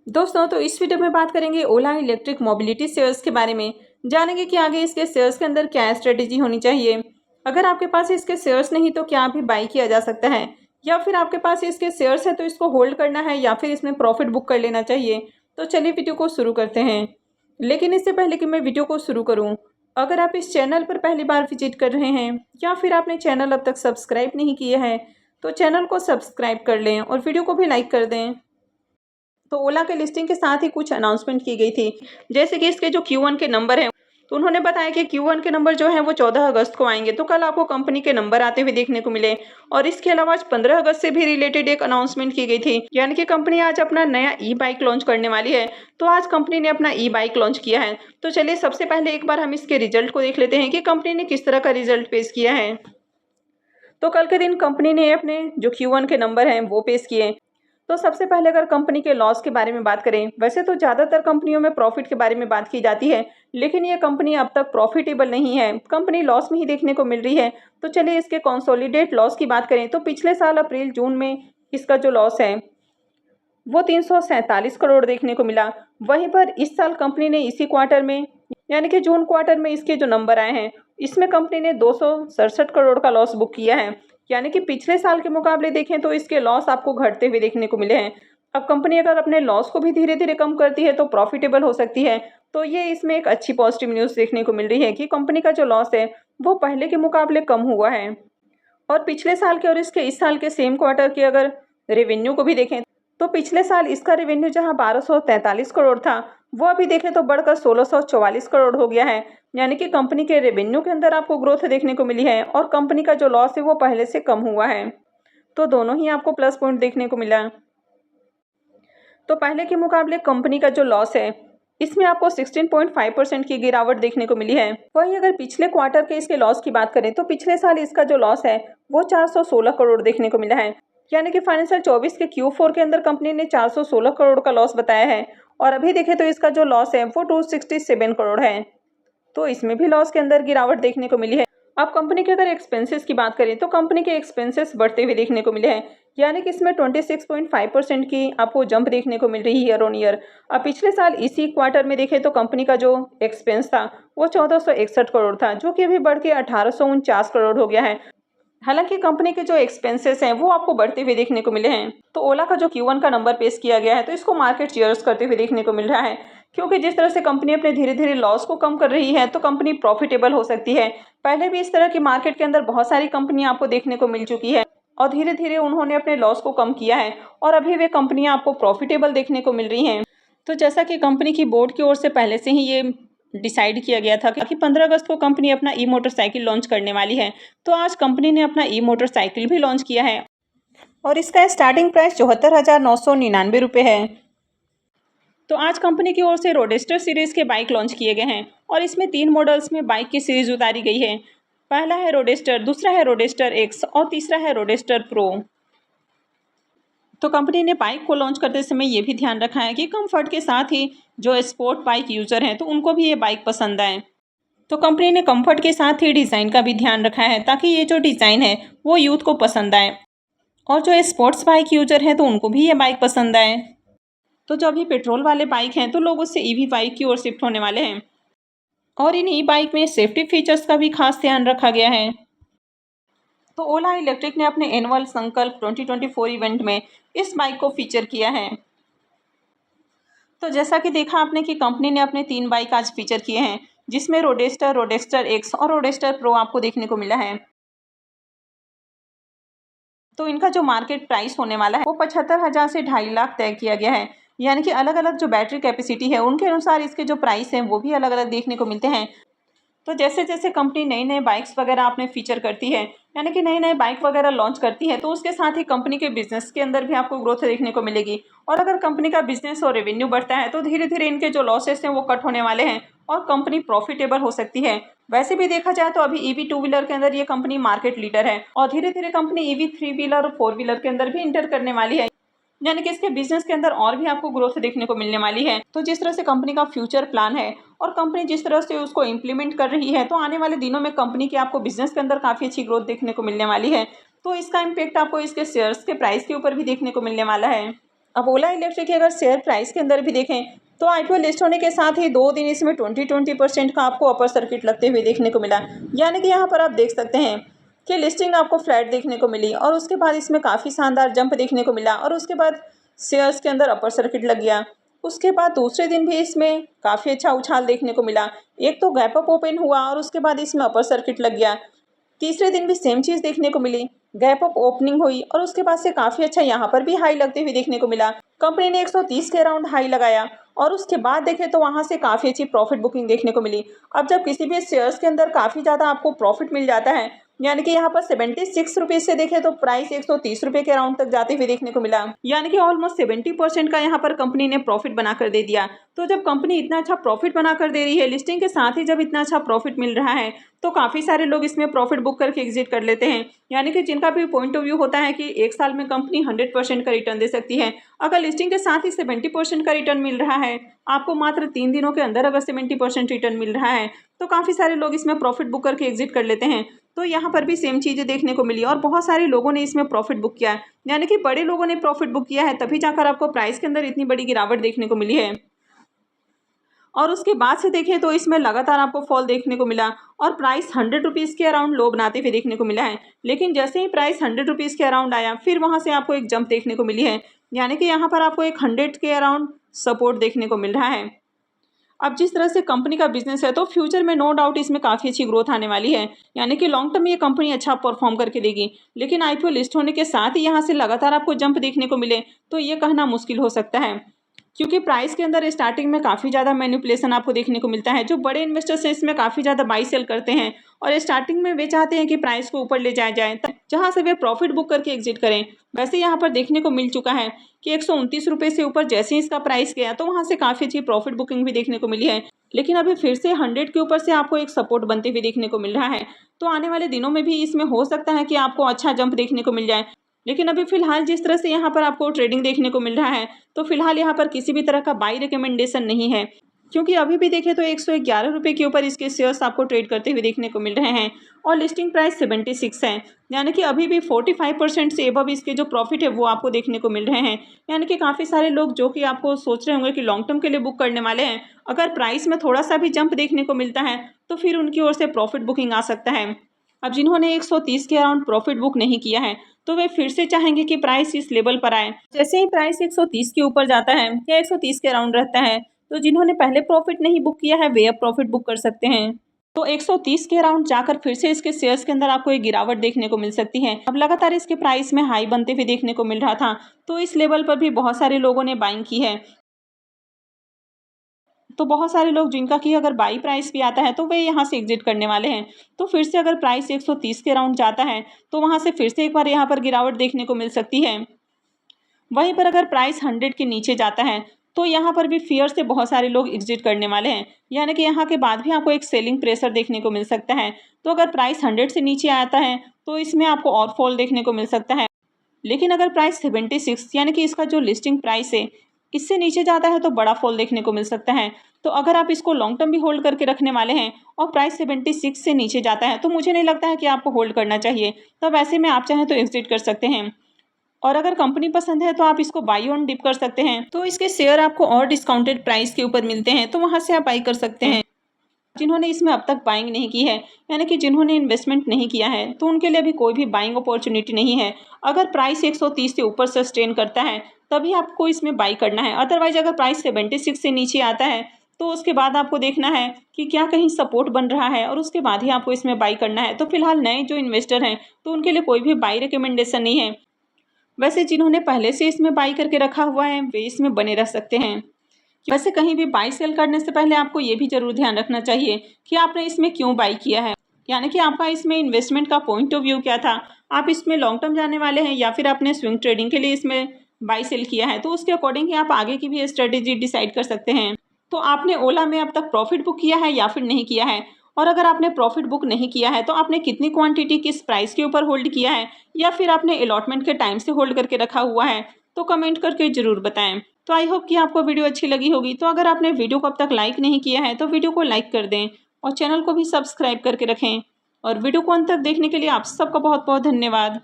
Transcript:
दोस्तों, तो इस वीडियो में बात करेंगे ओला इलेक्ट्रिक मोबिलिटी शेयर्स के बारे में। जानेंगे कि आगे इसके शेयर्स के अंदर क्या स्ट्रेटेजी होनी चाहिए। अगर आपके पास इसके शेयर्स नहीं तो क्या अभी बाई किया जा सकता है, या फिर आपके पास इसके शेयर्स है तो इसको होल्ड करना है, या फिर इसमें प्रॉफिट बुक कर लेना चाहिए। तो चलिए वीडियो को शुरू करते हैं। लेकिन इससे पहले कि मैं वीडियो को शुरू करूँ, अगर आप इस चैनल पर पहली बार विजिट कर रहे हैं या फिर आपने चैनल अब तक सब्सक्राइब नहीं किया है तो चैनल को सब्सक्राइब कर लें और वीडियो को भी लाइक कर दें। तो ओला के लिस्टिंग के साथ ही कुछ अनाउंसमेंट की गई थी, जैसे कि इसके जो Q1 के नंबर हैं, तो उन्होंने बताया कि Q1 के नंबर जो है वो 14 अगस्त को आएंगे। तो कल आपको कंपनी के नंबर आते हुए देखने को मिले। और इसके अलावा आज 15 अगस्त से भी रिलेटेड एक अनाउंसमेंट की गई थी, यानी कि कंपनी आज अपना नया ई बाइक लॉन्च करने वाली है। तो आज कंपनी ने अपना ई बाइक लॉन्च किया है। तो चलिए सबसे पहले एक बार हम इसके रिजल्ट को देख लेते हैं कि कंपनी ने किस तरह का रिजल्ट पेश किया है। तो कल के दिन कंपनी ने अपने जो Q1 के नंबर हैं वो पेश किए। तो सबसे पहले अगर कंपनी के लॉस के बारे में बात करें, वैसे तो ज़्यादातर कंपनियों में प्रॉफिट के बारे में बात की जाती है, लेकिन ये कंपनी अब तक प्रॉफिटेबल नहीं है, कंपनी लॉस में ही देखने को मिल रही है। तो चलिए इसके कंसोलिडेट लॉस की बात करें, तो पिछले साल अप्रैल जून में इसका जो लॉस है वो 347 करोड़ देखने को मिला। वहीं पर इस साल कंपनी ने इसी क्वार्टर में, यानी कि जून क्वार्टर में इसके जो नंबर आए हैं, इसमें कंपनी ने 267 करोड़ का लॉस बुक किया है। यानी कि पिछले साल के मुकाबले देखें तो इसके लॉस आपको घटते हुए देखने को मिले हैं। अब कंपनी अगर अपने लॉस को भी धीरे धीरे कम करती है तो प्रॉफिटेबल हो सकती है। तो ये इसमें एक अच्छी पॉजिटिव न्यूज़ देखने को मिल रही है कि कंपनी का जो लॉस है वो पहले के मुकाबले कम हुआ है। और पिछले साल के और इसके इस साल के सेम क्वार्टर के अगर रेवेन्यू को भी देखें, तो पिछले साल इसका रेवेन्यू जहां 1243 करोड़ था, वो अभी देखें तो बढ़कर 1644 करोड़ हो गया है। यानी कि कंपनी के रेवेन्यू के अंदर आपको ग्रोथ देखने को मिली है और कंपनी का जो लॉस है वो पहले से कम हुआ है। तो दोनों ही आपको प्लस पॉइंट देखने को मिला। तो पहले के मुकाबले कंपनी का जो लॉस है इसमें आपको 16.5% की गिरावट देखने को मिली है। वहीं अगर पिछले क्वार्टर के इसके लॉस की बात करें, तो पिछले साल इसका जो लॉस है वो 416 करोड़ देखने को मिला है। यानी कि फाइनेंशियल 24 के Q4 के अंदर कंपनी ने 416 करोड़ का लॉस बताया है, और अभी देखें तो इसका जो लॉस है वो 267 करोड़ है। तो इसमें भी लॉस के अंदर गिरावट देखने को मिली है। अब कंपनी के अगर एक्सपेंसेस की बात करें, तो कंपनी के एक्सपेंसेस बढ़ते हुए देखने को मिले हैं, यानी कि इसमें 26.5% की आपको जंप देखने को मिल रही है ईयर ऑन ईयर। अब पिछले साल इसी क्वार्टर में देखें तो कंपनी का जो एक्सपेंस था वो 1461 करोड़ था, जो कि अभी बढ़ के 1849 करोड़ हो गया है। हालांकि कंपनी के जो एक्सपेंसेस हैं वो आपको बढ़ते हुए देखने को मिले हैं। तो ओला का जो Q1 का नंबर पेश किया गया है, तो इसको मार्केट चीयर्स करते हुए देखने को मिल रहा है, क्योंकि जिस तरह से कंपनी अपने धीरे धीरे लॉस को कम कर रही है तो कंपनी प्रॉफिटेबल हो सकती है। पहले भी इस तरह की मार्केट के अंदर बहुत सारी कंपनियां आपको देखने को मिल चुकी है और धीरे धीरे उन्होंने अपने लॉस को कम किया है, और अभी वे कंपनियां आपको प्रॉफिटेबल देखने को मिल रही हैं। तो जैसा कि कंपनी की बोर्ड की ओर से पहले से ही ये डिसाइड किया गया था कि 15 अगस्त को कंपनी अपना ई मोटरसाइकिल लॉन्च करने वाली है। तो आज कंपनी ने अपना ई मोटरसाइकिल भी लॉन्च किया है, और इसका स्टार्टिंग प्राइस 74,999 रुपये है। तो आज कंपनी की ओर से रोडेस्टर सीरीज़ के बाइक लॉन्च किए गए हैं, और इसमें 3 मॉडल्स में बाइक की सीरीज उतारी गई है। पहला है रोडेस्टर, दूसरा है रोडेस्टर एक्स और तीसरा है रोडेस्टर प्रो। तो कंपनी ने बाइक को लॉन्च करते समय ये भी ध्यान रखा है कि कंफर्ट के साथ ही जो स्पोर्ट बाइक यूज़र हैं तो उनको भी ये बाइक पसंद आए। तो कंपनी ने कंफर्ट के साथ ही डिज़ाइन का भी ध्यान रखा है, ताकि ये जो डिज़ाइन है वो यूथ को पसंद आए, और जो स्पोर्ट्स बाइक यूज़र हैं तो उनको भी ये बाइक पसंद आए। तो जो अभी पेट्रोल वाले बाइक हैं तो लोग उससे ईवी बाइक की ओर शिफ्ट होने वाले हैं, और इन ई बाइक में सेफ्टी फीचर्स का भी खास ध्यान रखा गया है। तो ओला इलेक्ट्रिक ने अपने एनुअल संकल्प 2024 इवेंट में इस बाइक को फीचर किया है। तो जैसा कि देखा आपने कि कंपनी ने अपने 3 बाइक आज फीचर किए हैं, जिसमें रोडेस्टर, रोडेस्टर एक्स और रोडेस्टर प्रो आपको देखने को मिला है। तो इनका जो मार्केट प्राइस होने वाला है वो 75,000 से 2.5 लाख तय किया गया है। यानी कि अलग अलग जो बैटरी कैपेसिटी है उनके अनुसार इसके जो प्राइस हैं वो भी अलग अलग देखने को मिलते हैं। तो जैसे जैसे कंपनी नई नई बाइक्स वगैरह आपने फीचर करती है, यानी कि नई नई बाइक वगैरह लॉन्च करती है, तो उसके साथ ही कंपनी के बिजनेस के अंदर भी आपको ग्रोथ देखने को मिलेगी। और अगर कंपनी का बिजनेस और रेवेन्यू बढ़ता है तो धीरे धीरे इनके जो लॉसेस हैं वो कट होने वाले हैं और कंपनी प्रॉफिटेबल हो सकती है। वैसे भी देखा जाए तो अभी ईवी 2 व्हीलर के अंदर ये कंपनी मार्केट लीडर है, और धीरे धीरे कंपनी ईवी 3 व्हीलर और 4 व्हीलर के अंदर भी इंटर करने वाली है। यानी कि इसके बिजनेस के अंदर और भी आपको ग्रोथ देखने को मिलने वाली है। तो जिस तरह से कंपनी का फ्यूचर प्लान है और कंपनी जिस तरह से उसको इम्प्लीमेंट कर रही है, तो आने वाले दिनों में कंपनी के आपको बिजनेस के अंदर काफ़ी अच्छी ग्रोथ देखने को मिलने वाली है। तो इसका इम्पेक्ट आपको इसके शेयर्स के प्राइस के ऊपर भी देखने को मिलने वाला है। अब ओला इलेक्ट्रिक के अगर शेयर प्राइस के अंदर भी देखें तो IPO लिस्ट होने के साथ ही 2 दिन इसमें 20% का आपको अपर सर्किट लगते हुए देखने को मिला। यानी कि यहाँ पर आप देख सकते हैं कि लिस्टिंग आपको फ्लैट देखने को मिली और उसके बाद इसमें काफ़ी शानदार जंप देखने को मिला और उसके बाद शेयर्स के अंदर अपर सर्किट लग गया। उसके बाद दूसरे दिन भी इसमें काफ़ी अच्छा उछाल देखने को मिला। एक तो गैप अप ओपन हुआ और उसके बाद इसमें अपर सर्किट लग गया। तीसरे दिन भी सेम चीज़ देखने को मिली, गैप अप ओपनिंग हुई और उसके बाद से काफ़ी अच्छा यहाँ पर भी हाई लगते हुए देखने को मिला। कंपनी ने 130 के अराउंड हाई लगाया और उसके बाद देखें तो वहाँ से काफ़ी अच्छी प्रॉफिट बुकिंग देखने को मिली। अब जब किसी भी शेयर्स के अंदर काफ़ी ज़्यादा आपको प्रॉफिट मिल जाता है, यानी कि यहाँ पर 76 रुपीज़ से देखें तो प्राइस 130 रुपये के अराउंड तक जाते हुए देखने को मिला। यानी कि ऑलमोस्ट 70% का यहाँ पर कंपनी ने प्रॉफिट बना कर दे दिया। तो जब कंपनी इतना अच्छा प्रॉफिट बना कर दे रही है, लिस्टिंग के साथ ही जब इतना अच्छा प्रॉफिट मिल रहा है, तो काफ़ी सारे लोग इसमें प्रॉफिट बुक करके एग्जिट कर लेते हैं। यानी कि जिनका भी पॉइंट ऑफ व्यू होता है कि एक साल में कंपनी 100% का रिटर्न दे सकती है। अगर लिस्टिंग के साथ ही 70% का रिटर्न मिल रहा है, आपको मात्र 3 दिनों के अंदर अगर 70% रिटर्न मिल रहा है, तो काफ़ी सारे लोग इसमें प्रॉफिट बुक करके एग्जिट कर लेते हैं। तो यहाँ पर भी सेम चीज़ें देखने को मिली और बहुत सारे लोगों ने इसमें प्रॉफिट बुक किया है। यानी कि बड़े लोगों ने प्रॉफिट बुक किया है, तभी जाकर आपको प्राइस के अंदर इतनी बड़ी गिरावट देखने को मिली है। और उसके बाद से देखें तो इसमें लगातार आपको फॉल देखने को मिला और प्राइस 100 रुपीज़ के अराउंड लो बनाते हुए देखने को मिला है। लेकिन जैसे ही प्राइस 100 रुपीज़ के अराउंड आया, फिर वहाँ से आपको एक जंप देखने को मिली है। यानी कि यहाँ पर आपको एक 100 के अराउंड सपोर्ट देखने को मिल रहा है। अब जिस तरह से कंपनी का बिजनेस है, तो फ्यूचर में नो डाउट इसमें काफ़ी अच्छी ग्रोथ आने वाली है। यानी कि लॉन्ग टर्म में ये कंपनी अच्छा परफॉर्म करके देगी। लेकिन IPO लिस्ट होने के साथ ही यहाँ से लगातार आपको जंप देखने को मिले, तो ये कहना मुश्किल हो सकता है, क्योंकि प्राइस के अंदर स्टार्टिंग में काफ़ी ज़्यादा मैनिपुलेशन आपको देखने को मिलता है। जो बड़े इन्वेस्टर्स हैं इसमें काफ़ी ज़्यादा बाई सेल करते हैं और स्टार्टिंग में वे चाहते हैं कि प्राइस को ऊपर ले जाया जाए, जहां से वे प्रॉफिट बुक करके एग्जिट करें। वैसे यहाँ पर देखने को मिल चुका है कि 129 रुपये से ऊपर जैसे ही इसका प्राइस गया, तो वहाँ से काफ़ी अच्छी प्रॉफिट बुकिंग भी देखने को मिली है। लेकिन अभी फिर से 100 के ऊपर से आपको एक सपोर्ट बनते हुए देखने को मिल रहा है। तो आने वाले दिनों में भी इसमें हो सकता है कि आपको अच्छा जंप देखने को मिल जाए। लेकिन अभी फिलहाल जिस तरह से यहाँ पर आपको ट्रेडिंग देखने को मिल रहा है, तो फिलहाल यहाँ पर किसी भी तरह का बाई रिकमेंडेशन नहीं है, क्योंकि अभी भी देखें तो 111 रुपये के ऊपर इसके शेयर्स आपको ट्रेड करते हुए देखने को मिल रहे हैं और लिस्टिंग प्राइस 76 है। यानी कि अभी भी 45% से एबव इसके जो प्रॉफिट है वो आपको देखने को मिल रहे हैं। यानी कि काफ़ी सारे लोग जो कि आपको सोच रहे होंगे कि लॉन्ग टर्म के लिए बुक करने वाले हैं, अगर प्राइस में थोड़ा सा भी जंप देखने को मिलता है तो फिर उनकी ओर से प्रॉफिट बुकिंग आ सकता है। अब जिन्होंने 130 के अराउंड प्रॉफिट बुक नहीं किया है, तो वे फिर से चाहेंगे कि प्राइस इस लेवल पर आए। जैसे ही प्राइस 130 के ऊपर जाता है या 130 के अराउंड रहता है, तो जिन्होंने पहले प्रॉफिट नहीं बुक किया है वे अब प्रॉफिट बुक कर सकते हैं। तो 130 के अराउंड जाकर फिर से इसके शेयर्स के अंदर आपको एक गिरावट देखने को मिल सकती है। अब लगातार इसके प्राइस में हाई बनते हुए देखने को मिल रहा था, तो इस लेवल पर भी बहुत सारे लोगों ने बाइंग की है। तो बहुत सारे लोग जिनका कि अगर बाई प्राइस भी आता है तो वे यहाँ से एग्जिट करने वाले हैं। तो फिर से अगर प्राइस 130 के अराउंड जाता है, तो वहाँ से फिर से एक बार यहाँ पर गिरावट देखने को मिल सकती है। वहीं पर अगर प्राइस 100 के नीचे जाता है, तो यहाँ पर भी फियर से बहुत सारे लोग एग्जिट करने वाले हैं। यानी कि यहाँ के बाद भी आपको एक सेलिंग प्रेशर देखने को मिल सकता है। तो अगर प्राइस 100 से नीचे आता है, तो इसमें आपको और फॉल देखने को मिल सकता है। लेकिन अगर प्राइस 76 यानी कि इसका जो लिस्टिंग प्राइस है, इससे नीचे जाता है, तो बड़ा फॉल देखने को मिल सकता है। तो अगर आप इसको लॉन्ग टर्म भी होल्ड करके रखने वाले हैं और प्राइस 76 से नीचे जाता है, तो मुझे नहीं लगता है कि आपको होल्ड करना चाहिए। तब ऐसे में आप चाहें तो एग्जिट कर सकते हैं और अगर कंपनी पसंद है तो आप इसको बाई ऑन डिप कर सकते हैं। तो इसके शेयर आपको और डिस्काउंटेड प्राइस के ऊपर मिलते हैं, तो वहाँ से आप बाई कर सकते हैं। जिन्होंने इसमें अब तक बाइंग नहीं की है, यानी कि जिन्होंने इन्वेस्टमेंट नहीं किया है, तो उनके लिए अभी कोई भी बाइंग अपॉर्चुनिटी नहीं है। अगर प्राइस 130 से ऊपर सस्टेन करता है तभी आपको इसमें बाई करना है। अदरवाइज अगर प्राइस 76 से नीचे आता है, तो उसके बाद आपको देखना है कि क्या कहीं सपोर्ट बन रहा है और उसके बाद ही आपको इसमें बाई करना है। तो फिलहाल नए जो इन्वेस्टर हैं, तो उनके लिए कोई भी बाई रिकमेंडेशन नहीं है। वैसे जिन्होंने पहले से इसमें बाई करके रखा हुआ है, वे इसमें बने रह सकते हैं। वैसे कहीं भी बाई सेल करने से पहले आपको ये भी जरूर ध्यान रखना चाहिए कि आपने इसमें क्यों बाई किया है, यानी कि आपका इसमें इन्वेस्टमेंट का पॉइंट ऑफ व्यू क्या था। आप इसमें लॉन्ग टर्म जाने वाले हैं या फिर आपने स्विंग ट्रेडिंग के लिए इसमें बाई सेल किया है, तो उसके अकॉर्डिंग ही आप आगे की भी स्ट्रेटेजी डिसाइड कर सकते हैं। तो आपने ओला में अब तक प्रॉफिट बुक किया है या फिर नहीं किया है, और अगर आपने प्रॉफिट बुक नहीं किया है तो आपने कितनी क्वांटिटी किस प्राइस के ऊपर होल्ड किया है, या फिर आपने अलॉटमेंट के टाइम से होल्ड करके रखा हुआ है, तो कमेंट करके जरूर बताएं। तो आई होप कि आपको वीडियो अच्छी लगी होगी। तो अगर आपने वीडियो को अब तक लाइक नहीं किया है तो वीडियो को लाइक कर दें और चैनल को भी सब्सक्राइब करके रखें। और वीडियो को अंत तक देखने के लिए आप सबका बहुत बहुत धन्यवाद।